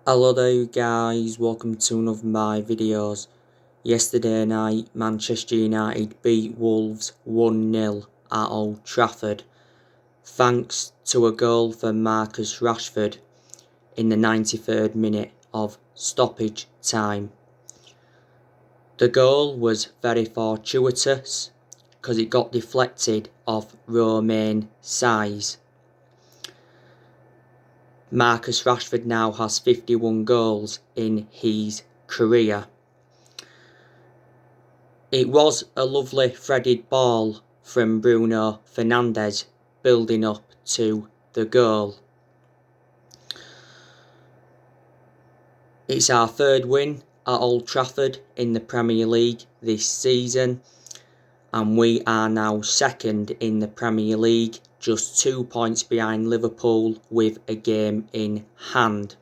Hello there you guys, welcome to another of my videos. Yesterday night, Manchester United beat Wolves 1-0 at Old Trafford, thanks to a goal from Marcus Rashford in the 93rd minute of stoppage time. The goal was very fortuitous because it got deflected off Romain Saiz. Marcus Rashford now has 51 goals in his career. It was a lovely threaded ball from Bruno Fernandes building up to the goal. It's our third win at Old Trafford in the Premier League this season, and we are now second in the Premier League, just 2 points behind Liverpool with a game in hand.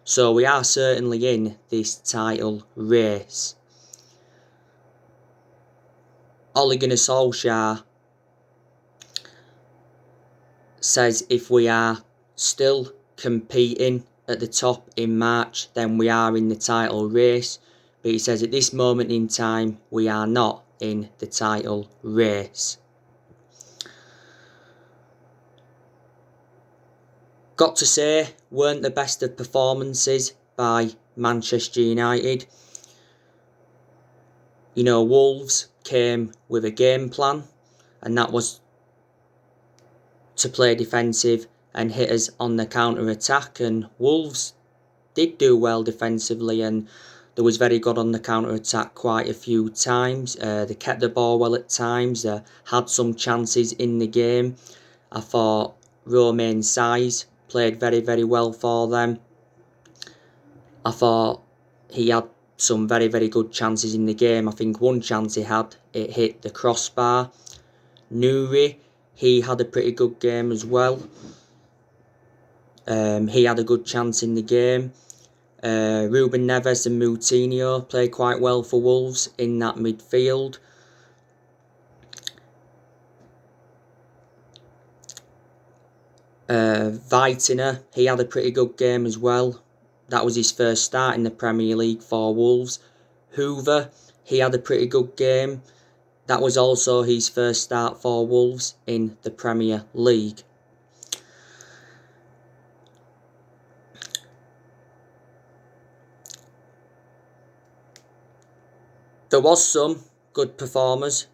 So we are certainly in this title race. Ole Gunnar Solskjaer says if we are still competing at the top in March, then we are in the title race. But he says at this moment in time, we are not in the title race. Got to say, weren't the best of performances by Manchester United. You know, Wolves came with a game plan, and that was to play defensive and hit us on the counter-attack, and Wolves did do well defensively, and they was very good on the counter-attack quite a few times. They kept the ball well at times, had some chances in the game. I thought Romain Saiz played very, very well for them. I thought he had some very, very good chances in the game. I think one chance he had, it hit the crossbar. Nouri, he had a pretty good game as well. He had a good chance in the game. Ruben Neves and Moutinho played quite well for Wolves in that midfield. Vitina, he had a pretty good game as well. That was his first start in the Premier League for Wolves. Hoover, he had a pretty good game. That was also his first start for Wolves in the Premier League. There was some good performers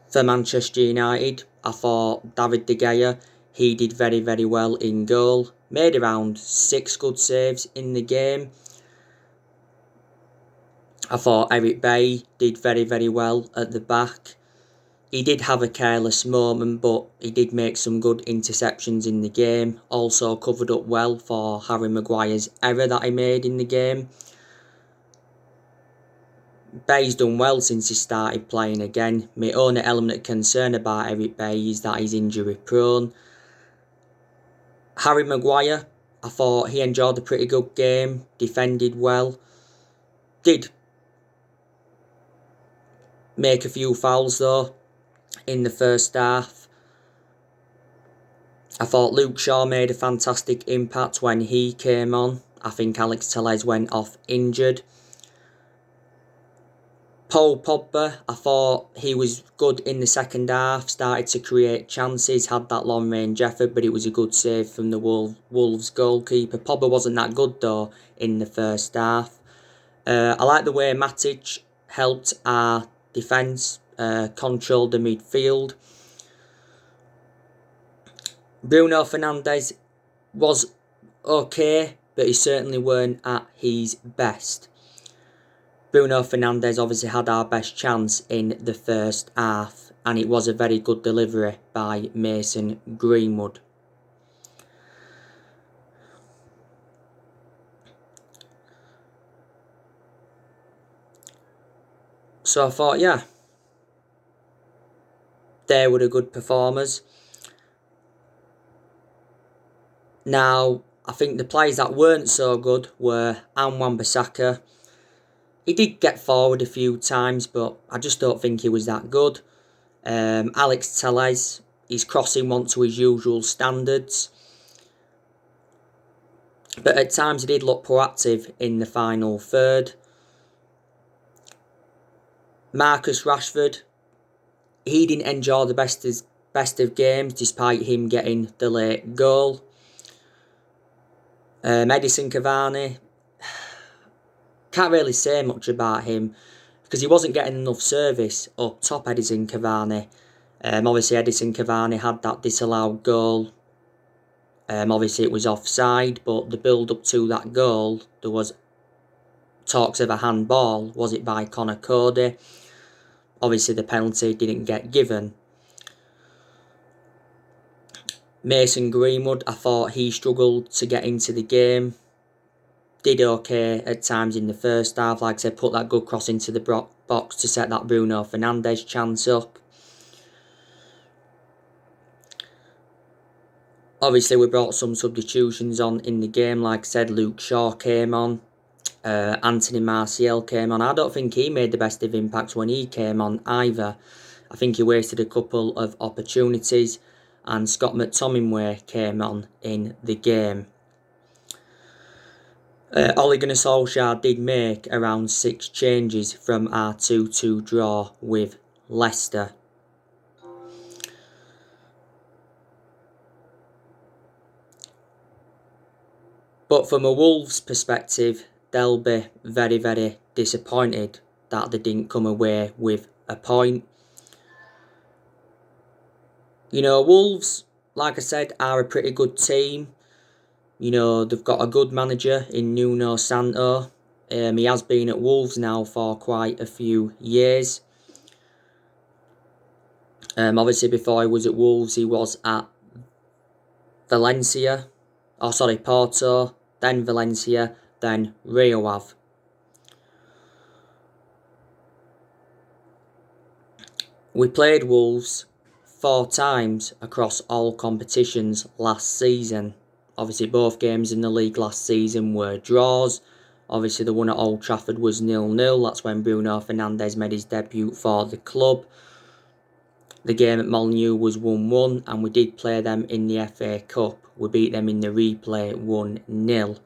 for Manchester United. I thought David De Gea, he did very, very well in goal. Made around 6 good saves in the game. I thought Eric Bailly did very, very well at the back. He did have a careless moment, but he did make some good interceptions in the game. Also covered up well for Harry Maguire's error that he made in the game. Bailly's done well since he started playing again. My only element of concern about Eric Bailly is that he's injury prone. Harry Maguire, I thought he enjoyed a pretty good game, defended well. Did make a few fouls though in the first half. I thought Luke Shaw made a fantastic impact when he came on. I think Alex Telles went off injured. Paul Pogba, I thought he was good in the second half, started to create chances, had that long range effort, but it was a good save from the Wolves goalkeeper. Pogba wasn't that good though in the first half. I like the way Matic helped our defence, controlled the midfield. Bruno Fernandes was okay, but he certainly weren't at his best. Bruno Fernandes obviously had our best chance in the first half, and it was a very good delivery by Mason Greenwood. So I thought, yeah, they were the good performers. Now, I think the players that weren't so good were Wan-Bissaka. He did get forward a few times, but I just don't think he was that good. Alex Telles, his crossing wasn't to his usual standards. But at times he did look proactive in the final third. Marcus Rashford, he didn't enjoy the best of games despite him getting the late goal. Edinson Cavani, can't really say much about him because he wasn't getting enough service up top. Edinson Cavani. Obviously Edinson Cavani had that disallowed goal. Obviously it was offside, but the build up to that goal, there was talks of a handball. Was it by Conor Cody? Obviously the penalty didn't get given. Mason Greenwood, I thought he struggled to get into the game. Did okay at times in the first half. Like I said, put that good cross into the box to set that Bruno Fernandes chance up. Obviously, we brought some substitutions on in the game. Like I said, Luke Shaw came on. Anthony Martial came on. I don't think he made the best of impacts when he came on either. I think he wasted a couple of opportunities. And Scott McTominay came on in the game. Ole Gunnar Solskjaer did make around 6 changes from our 2-2 draw with Leicester. But from a Wolves perspective, they'll be very, very disappointed that they didn't come away with a point. You know, Wolves, like I said, are a pretty good team. You know, they've got a good manager in Nuno Santo. He has been at Wolves now for quite a few years. Obviously, before he was at Wolves, he was at Porto, then Valencia, then Rio Ave. We played Wolves 4 times across all competitions last season. Obviously, both games in the league last season were draws. Obviously, the one at Old Trafford was 0-0. That's when Bruno Fernandes made his debut for the club. The game at Molineux was 1-1, and we did play them in the FA Cup. We beat them in the replay 1-0.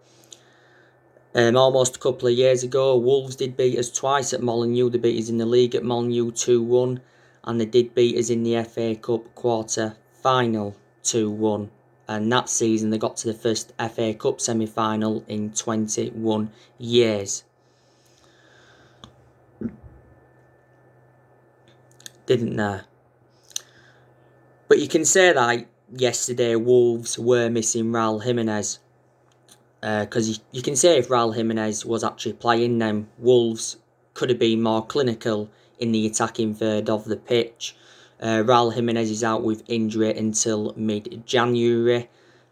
Almost a couple of years ago, Wolves did beat us twice at Molineux. They beat us in the league at Molineux 2-1, and they did beat us in the FA Cup quarter final 2-1. And that season they got to the first FA Cup semi-final in 21 years. Didn't they? But you can say that yesterday Wolves were missing Raul Jimenez. Because you can say if Raul Jimenez was actually playing, then Wolves could have been more clinical in the attacking third of the pitch. Raul Jimenez is out with injury until mid-January.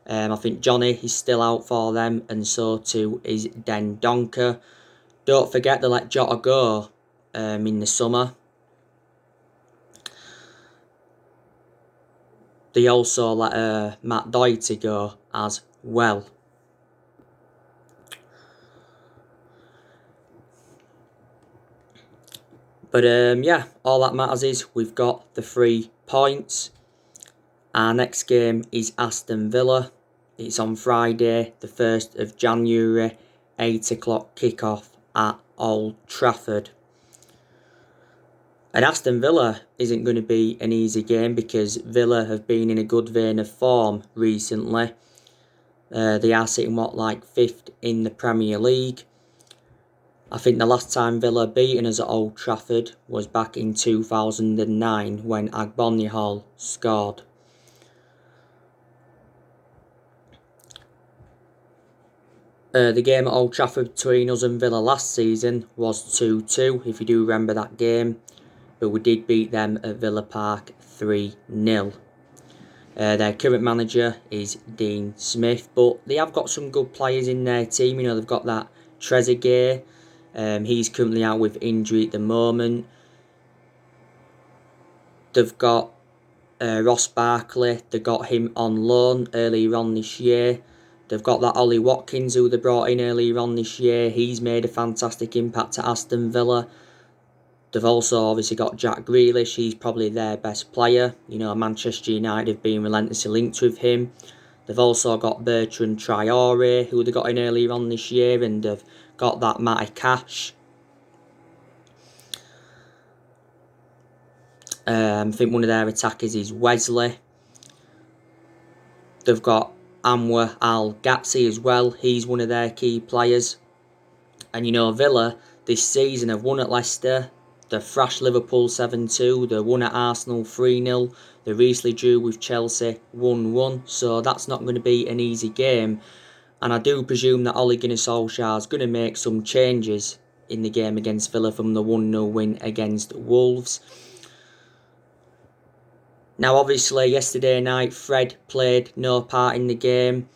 I think Johnny is still out for them, and so too is Dendoncker. Don't forget they let Jota go in the summer. They also let Matt Doherty go as well. But yeah, all that matters is we've got the 3 points. Our next game is Aston Villa. It's on Friday, the 1st of January, 8 o'clock kickoff at Old Trafford. And Aston Villa isn't going to be an easy game because Villa have been in a good vein of form recently. They are sitting, 5th in the Premier League. I think the last time Villa beaten us at Old Trafford was back in 2009 when Agbonihal scored. The game at Old Trafford between us and Villa last season was 2-2, if you do remember that game. But we did beat them at Villa Park 3-0. Their current manager is Dean Smith, but they have got some good players in their team. You know, they've got that Trezeguet. He's currently out with injury at the moment. They've got Ross Barkley. They got him on loan earlier on this year. They've got that Ollie Watkins who they brought in earlier on this year. He's made a fantastic impact at Aston Villa. They've also obviously got Jack Grealish. He's probably their best player. You know, Manchester United have been relentlessly linked with him. They've also got Bertrand Traore, who they got in earlier on this year, and they've got that Matty Cash. I think one of their attackers is Wesley. They've got Anwar Al Gapsi as well. He's one of their key players. And Villa this season have won at Leicester. They've thrashed Liverpool 7-2. They won at Arsenal 3-0. They recently drew with Chelsea 1-1. So that's not going to be an easy game. And I do presume that Ole Gunnar Solskjaer is going to make some changes in the game against Villa from the 1-0 win against Wolves. Now, obviously, yesterday night, Fred played no part in the game.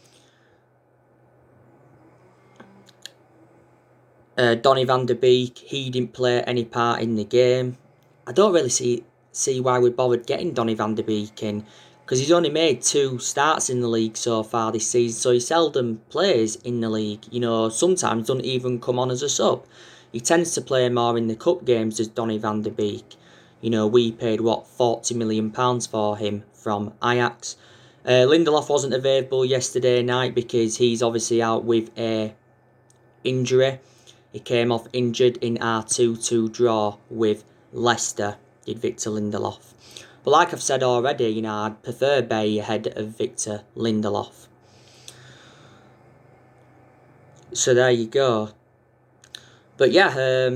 Donny van der Beek, he didn't play any part in the game. I don't really see why we bothered getting Donny van der Beek in, because he's only made 2 starts in the league so far this season, so he seldom plays in the league. Sometimes doesn't even come on as a sub. He tends to play more in the cup games as Donny van der Beek. We paid, £40 million for him from Ajax. Lindelof wasn't available yesterday night because he's obviously out with a injury. He came off injured in our 2-2 draw with Leicester, did Victor Lindelof. But like I've said already, I'd prefer Bay ahead of Victor Lindelof. So there you go. But yeah,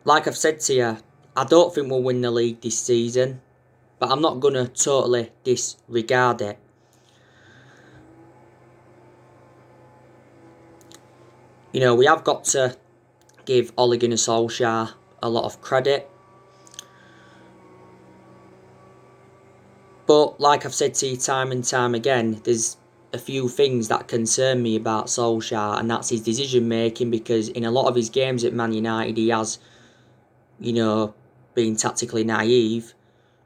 like I've said to you, I don't think we'll win the league this season, but I'm not going to totally disregard it. We have got to give Ole Gunnar Solskjaer a lot of credit. But like I've said to you time and time again, there's a few things that concern me about Solskjaer, and that's his decision making, because in a lot of his games at Man United he has, been tactically naive,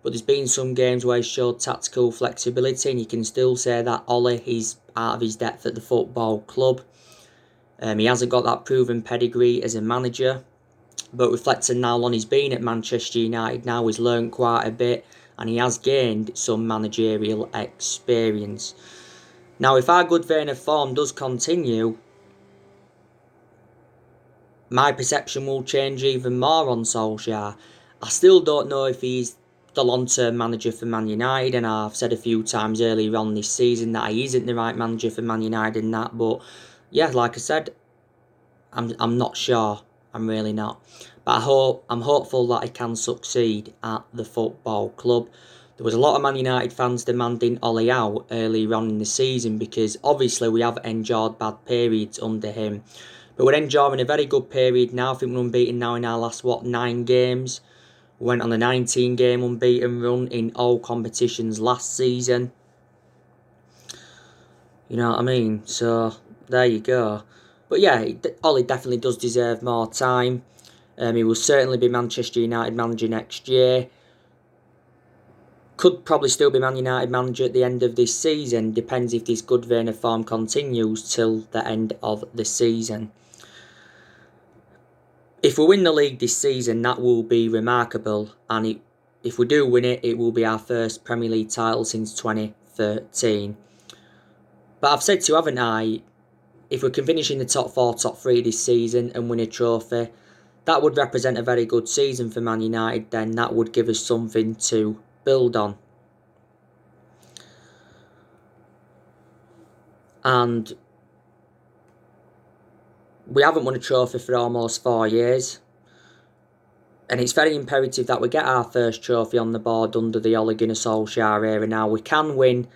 but there's been some games where he's showed tactical flexibility, and you can still say that Ole is out of his depth at the football club. He hasn't got that proven pedigree as a manager, but reflecting now on he's been at Manchester United now, he's learned quite a bit, and he has gained some managerial experience. Now, if our good vein of form does continue, my perception will change even more on Solskjaer. I still don't know if he's the long-term manager for Man United, and I've said a few times earlier on this season that he isn't the right manager for Man United and that, but yeah, like I said, I'm not sure. I'm really not. But I'm hopeful that he can succeed at the football club. There was a lot of Man United fans demanding Ole out earlier on in the season, because obviously we have endured bad periods under him. But we're enjoying a very good period now. I think we're unbeaten now in our last, 9 games. We went on a 19-game unbeaten run in all competitions last season. You know what I mean? So, there you go. But yeah, Ole definitely does deserve more time. He will certainly be Manchester United manager next year. Could probably still be Man United manager at the end of this season. Depends if this good vein of form continues till the end of the season. If we win the league this season, that will be remarkable. And if we do win it, it will be our first Premier League title since 2013. But I've said to you, haven't I, if we can finish in the top 4, top 3 this season and win a trophy, that would represent a very good season for Man United. Then that would give us something to build on. And we haven't won a trophy for almost 4 years. And it's very imperative that we get our first trophy on the board under the Ole Gunnar Solskjaer era. Now, we can win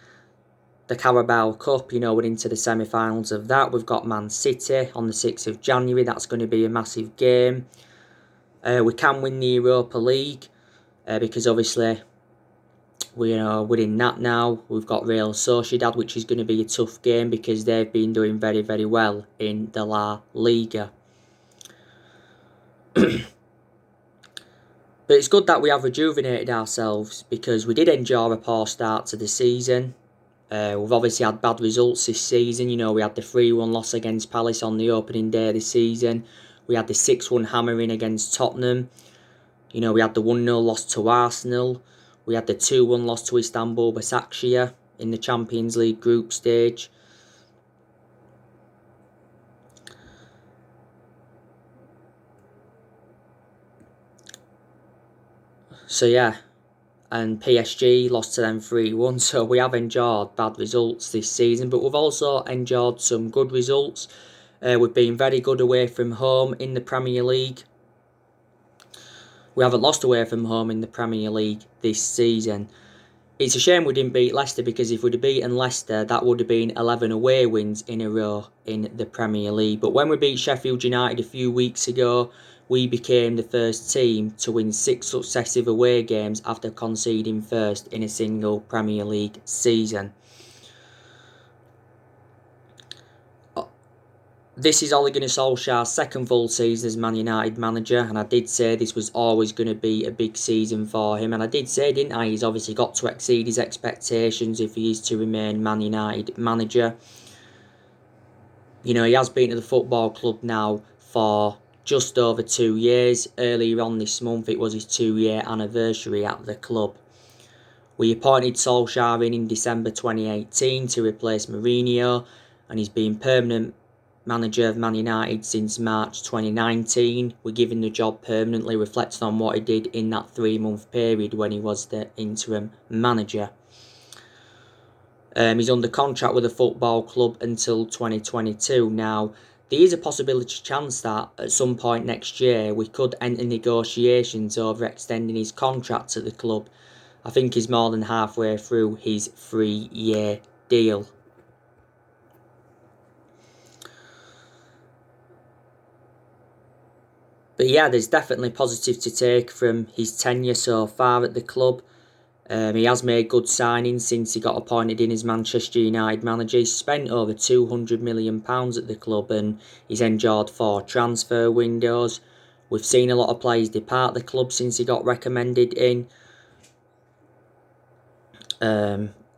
the Carabao Cup, we're into the semi-finals of that. We've got Man City on the 6th of January. That's going to be a massive game. We can win the Europa League, because obviously we're in that now. We've got Real Sociedad, which is going to be a tough game because they've been doing very, very well in the La Liga. But it's good that we have rejuvenated ourselves, because we did endure a poor start to the season. We've obviously had bad results this season. We had the 3-1 loss against Palace on the opening day of the season. We had the 6-1 hammering against Tottenham. We had the 1-0 loss to Arsenal. We had the 2-1 loss to Istanbul Başakşehir in the Champions League group stage. So yeah, and PSG lost to them 3-1, so we have enjoyed bad results this season, but we've also enjoyed some good results. We've been very good away from home in the Premier League. We haven't lost away from home in the Premier League this season. It's a shame we didn't beat Leicester, because if we'd have beaten Leicester, that would have been 11 away wins in a row in the Premier League. But when we beat Sheffield United a few weeks ago, we became the first team to win 6 successive away games after conceding first in a single Premier League season. This is Ole Gunnar Solskjaer's second full season as Man United manager, and I did say this was always going to be a big season for him, and I did say, didn't I, he's obviously got to exceed his expectations if he is to remain Man United manager. You know, he has been at the football club now for just over 2 years. Earlier on this month, it was his 2-year anniversary at the club. We appointed Solskjaer in December 2018 to replace Mourinho, and he's been permanent manager of Man United since March 2019. We're giving the job permanently, reflecting on what he did in that 3-month period when he was the interim manager. He's under contract with the football club until 2022. Now, there is a possibility chance that at some point next year we could enter negotiations over extending his contract at the club. I think he's more than halfway through his 3-year deal. But yeah, there's definitely positive to take from his tenure so far at the club. He has made good signings since he got appointed in as Manchester United manager. He's spent over £200 million at the club, and he's endured 4 transfer windows. We've seen a lot of players depart the club since he got recommended in.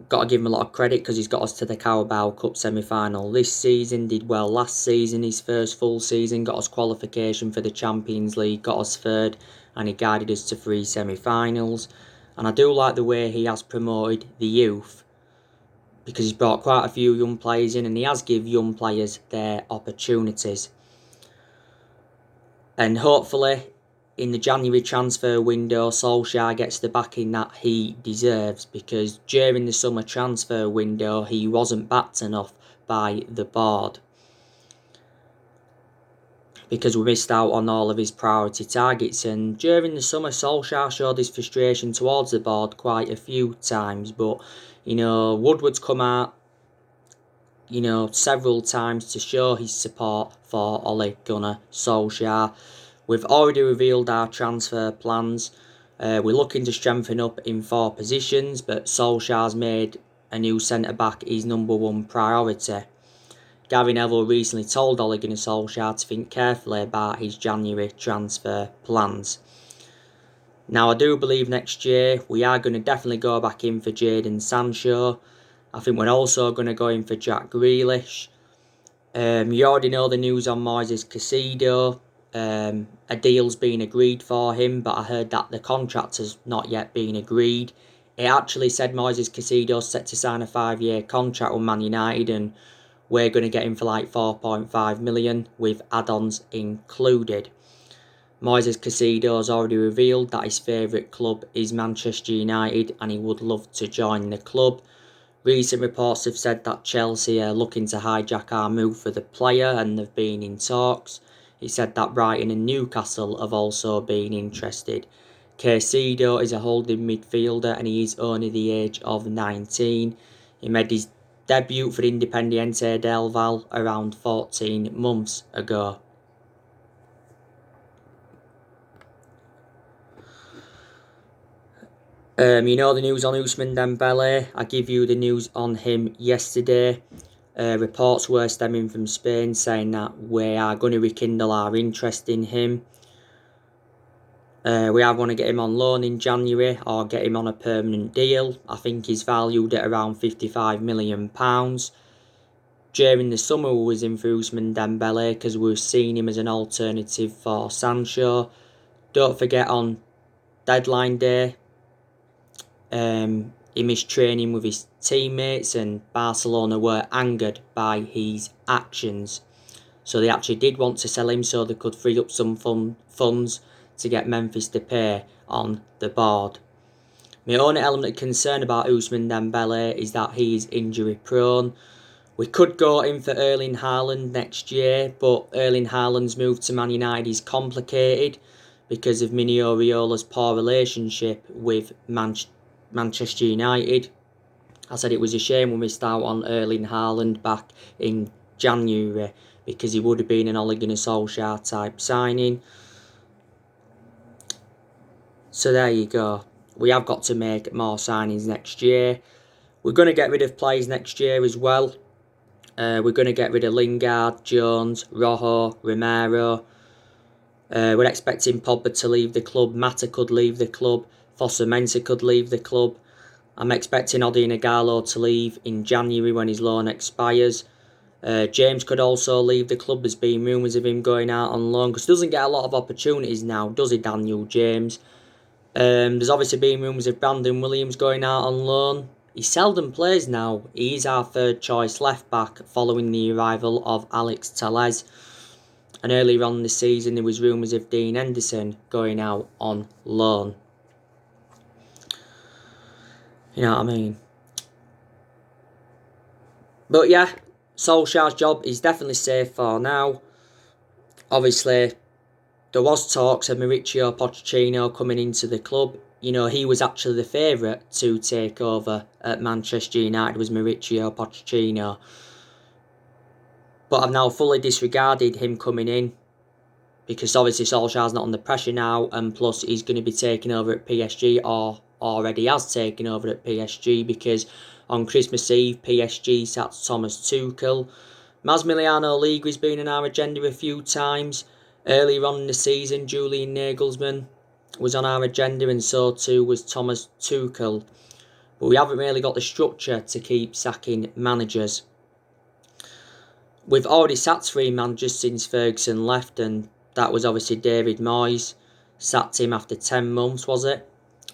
Got to give him a lot of credit because he's got us to the Carabao Cup semi-final this season, did well last season, his first full season, got us qualification for the Champions League, got us third, and he guided us to 3 semi-finals. And I do like the way he has promoted the youth, because he's brought quite a few young players in, and he has given young players their opportunities. And hopefully, in the January transfer window, Solskjaer gets the backing that he deserves, because during the summer transfer window, he wasn't backed enough by the board, because we missed out on all of his priority targets. And during the summer, Solskjaer showed his frustration towards the board quite a few times. But, you know, Woodward's come out, you know, several times to show his support for Ole Gunnar Solskjaer. We've already revealed our transfer plans. We're looking to strengthen up in 4 positions, but Solskjaer's made a new centre-back his number 1 priority. Gary Neville recently told Ole Gunnar Solskjaer to think carefully about his January transfer plans. Now, I do believe next year we are going to definitely go back in for Jadon Sancho. I think we're also going to go in for Jack Grealish. You already know the news on Moises Caicedo. A deal's been agreed for him, but I heard that the contract has not yet been agreed. It actually said Moises Caicedo's set to sign a 5-year contract with Man United, and we're going to get him for like 4.5 million with add-ons included. Moises Caicedo has already revealed that his favourite club is Manchester United, and he would love to join the club. Recent reports have said that Chelsea are looking to hijack our move for the player, and they've been in talks. He said that Brighton and Newcastle have also been interested. Caicedo is a holding midfielder, and he is only the age of 19. He made his debut for Independiente del Valle around 14 months ago. You know the news on Ousmane Dembele. I give you the news on him yesterday. Reports were stemming from Spain saying that we are going to rekindle our interest in him. We either want to get him on loan in January or get him on a permanent deal. I think he's valued at around £55 million. During the summer we was in for Ousmane Dembele because we were seeing him as an alternative for Sancho. Don't forget on deadline day, he missed training with his teammates, and Barcelona were angered by his actions. So they actually did want to sell him so they could free up some funds to get Memphis Depay on the board. My only element of concern about Ousmane Dembele is that he is injury prone. We could go in for Erling Haaland next year, but Erling Haaland's move to Man United is complicated because of Mino Raioola's poor relationship with Manchester United. I said it was a shame we missed out on Erling Haaland back in January because he would have been an Ole Gunnar Solskjaer type signing. So there you go. We have got to make more signings next year. We're going to get rid of players next year as well. We're going to get rid of Lingard, Jones, Rojo, Romero. We're expecting Pogba to leave the club. Mata could leave the club. Fosu-Mensah could leave the club. I'm expecting Odi Nagalo to leave in January when his loan expires. James could also leave the club. There's been rumours of him going out on loan because he doesn't get a lot of opportunities now, does he, Daniel James? There's obviously been rumours of Brandon Williams going out on loan. He seldom plays now. He's our third choice left back following the arrival of Alex Telles. And earlier on in the season there was rumours of Dean Henderson going out on loan. You know what I mean? But yeah, Solskjaer's job is definitely safe for now. Obviously, there was talks of Mauricio Pochettino coming into the club. You know, he was actually the favourite to take over at Manchester United, was Mauricio Pochettino. But I've now fully disregarded him coming in because obviously Solskjaer's not under pressure now, and plus he's going to be taking over at PSG, or already has taken over at PSG, because on Christmas Eve PSG sat Thomas Tuchel. Massimiliano Allegri's been on our agenda a few times. Earlier on in the season, Julian Nagelsmann was on our agenda, and so too was Thomas Tuchel. But we haven't really got the structure to keep sacking managers. We've already sacked 3 managers since Ferguson left, and that was obviously David Moyes. Sacked him after 10 months, was it?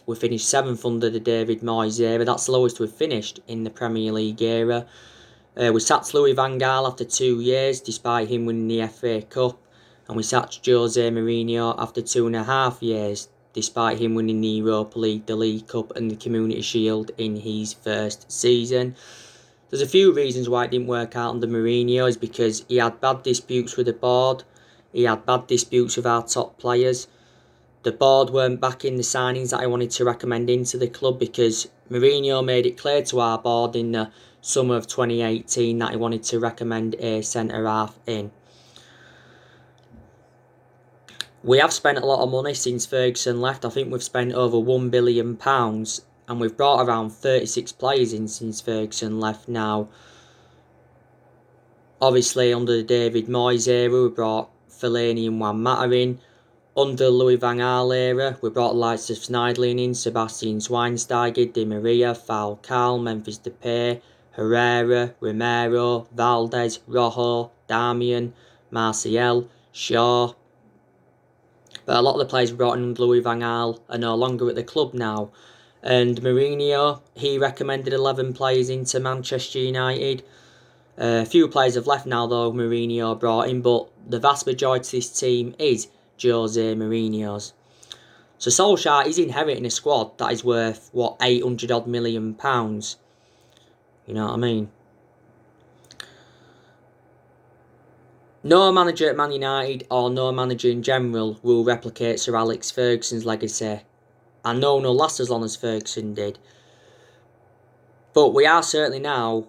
We finished 7th under the David Moyes era. That's the lowest we've finished in the Premier League era. We sacked Louis van Gaal after 2 years, despite him winning the FA Cup. And we sacked Jose Mourinho after 2.5 years, despite him winning the Europa League, the League Cup and the Community Shield in his first season. There's a few reasons why it didn't work out under Mourinho. Is because he had bad disputes with the board. He had bad disputes with our top players. The board weren't backing the signings that I wanted to recommend into the club, because Mourinho made it clear to our board in the summer of 2018 that he wanted to recommend a centre-half in. We have spent a lot of money since Ferguson left. I think we've spent over £1 billion, and we've brought around 36 players in since Ferguson left now. Obviously, under the David Moyes era, we brought Fellaini and Juan Mata in. Under the Louis van Gaal era, we brought the likes of Schneiderlin in, Sebastian Schweinsteiger, Di Maria, Falcao, Memphis Depay, Herrera, Romero, Valdez, Rojo, Darmian, Martial, Shaw. But a lot of the players we brought in under Louis van Gaal are no longer at the club now. And Mourinho, he recommended 11 players into Manchester United. A few players have left now though, Mourinho brought in, but the vast majority of this team is Jose Mourinho's. So Solskjaer is inheriting a squad that is worth, what, £800 odd million. You know what I mean? No manager at Man United, or no manager in general, will replicate Sir Alex Ferguson's legacy. I know no last as long as Ferguson did. But we are certainly now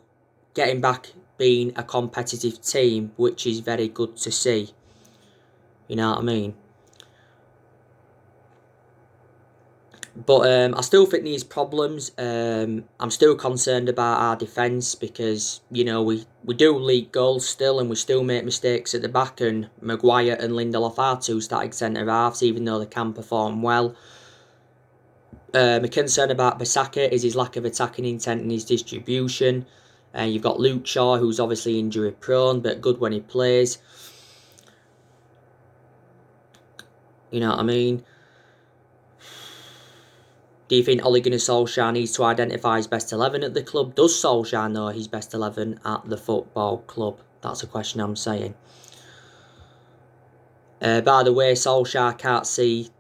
getting back being a competitive team, which is very good to see. You know what I mean? But I still think these problems. I'm still concerned about our defence, because, you know, we do leak goals still, and we still make mistakes at the back, and Maguire and Lindelof are 2 starting centre-halves, even though they can perform well. My concern about Bissaka is his lack of attacking intent and his distribution. You've got Luke Shaw, who's obviously injury prone, but good when he plays. You know what I mean? Do you think Ole Gunnar Solskjaer needs to identify his best 11 at the club? Does Solskjaer know his best 11 at the football club? That's a question I'm saying. By the way, Solskjaer can't see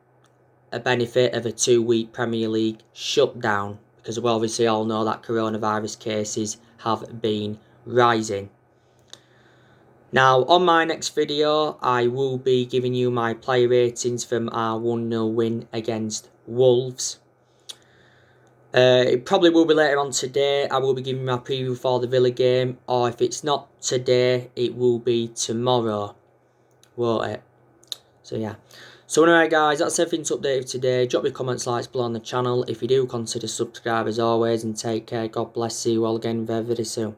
a benefit of a 2-week Premier League shutdown, because we obviously all know that coronavirus cases have been rising. Now, on my next video, I will be giving you my player ratings from our 1-0 win against Wolves. It probably will be later on today. I will be giving my preview for the Villa game, or if it's not today, it will be tomorrow, won't it? So yeah. So anyway guys, that's everything to update today. Drop your comments, likes below on the channel. If you do, consider subscribe as always, and take care. God bless you all again very, very soon.